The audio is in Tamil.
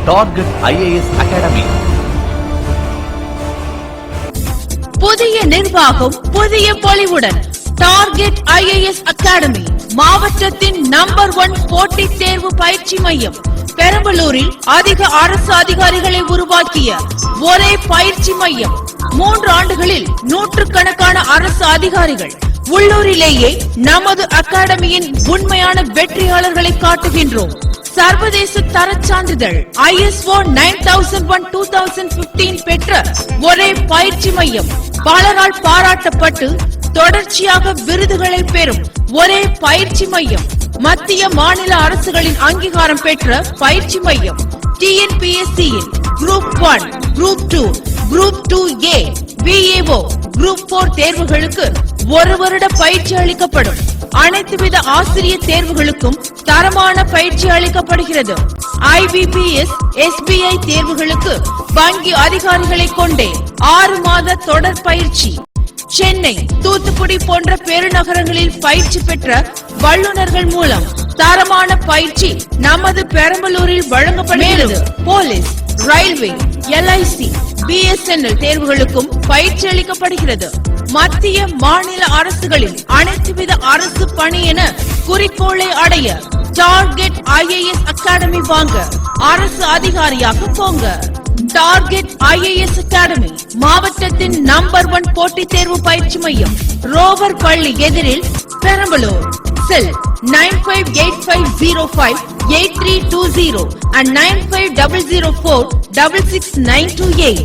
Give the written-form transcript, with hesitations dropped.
Target IAS academy. புதிய நிர்வாகம், புதிய பொலிவுடன் டார்கெட் IAS அகாடமி மாவட்டத்தின் நம்பர் 1 போட்டித் தேர்வு பயிற்சி மையம். பெரம்பலூரில் அதிக அரசு அதிகாரிகளை உருவாக்கிய ஒரே பயிற்சி மையம். 3 ஆண்டுகளில் நூற்றுக்கணக்கான அரசு அதிகாரிகள். உள்ளூரிலேயே நமது அகாடமியின் உண்மையான வெற்றியாளர்களை காட்டுகின்றோம். சர்வதேச தரச் சான்றிதழ் ISO 9001:2015 பெற்ற ஒரே பயிற்சி மையம். பலரால் பாராட்டப்பட்டு தொடர்ச்சியாக விருதுகளை பெறும் ஒரே பயிற்சி மையம். மத்திய மாநில அரசுகளின் அங்கீகாரம் பெற்ற பயிற்சி மையம். TNPSC-யின் Group 1, Group 2, Group 2A, VAO, Group 4 தேர்வுகளுக்கு 1 வருட பயிற்சி அளிக்கப்படும். அனைத்து வித ஆசிரியர் தேர்வுகளுக்கும் தரமான பயிற்சி அளிக்கப்படுகிறது. IBPS, SBI தேர்வுகளுக்கு வங்கி அதிகாரிகளை கொண்டே 6 மாத தொடர் பயிற்சி. சென்னை, தூத்துக்குடி போன்ற பெருநகரங்களில் பயிற்சி பெற்ற வல்லுநர்கள் மூலம் தரமான பயிற்சி நமது பெரம்பலூரில் வழங்கப்படுகிறது. போலீஸ், ரயில்வே, LIC, BSNL தேர்வுகளுக்கும் பயிற்சி அளிக்கப்படுகிறது. மத்திய மாநில அரசுகளில் அனைத்து வித அரசு பணி என குறிக்கோளை அடைய டார்கெட் IAS அகாடமி வாங்க, அரசு அதிகாரியாக போங்க. டார்கெட் IAS அகாடமி மாவட்டத்தின் நம்பர் 1 போட்டித் தேர்வு பயிற்சி மையம். ரோவர் பள்ளி எதிரில், பெரம்பலூர். செல் 9585058320 and 9500466928.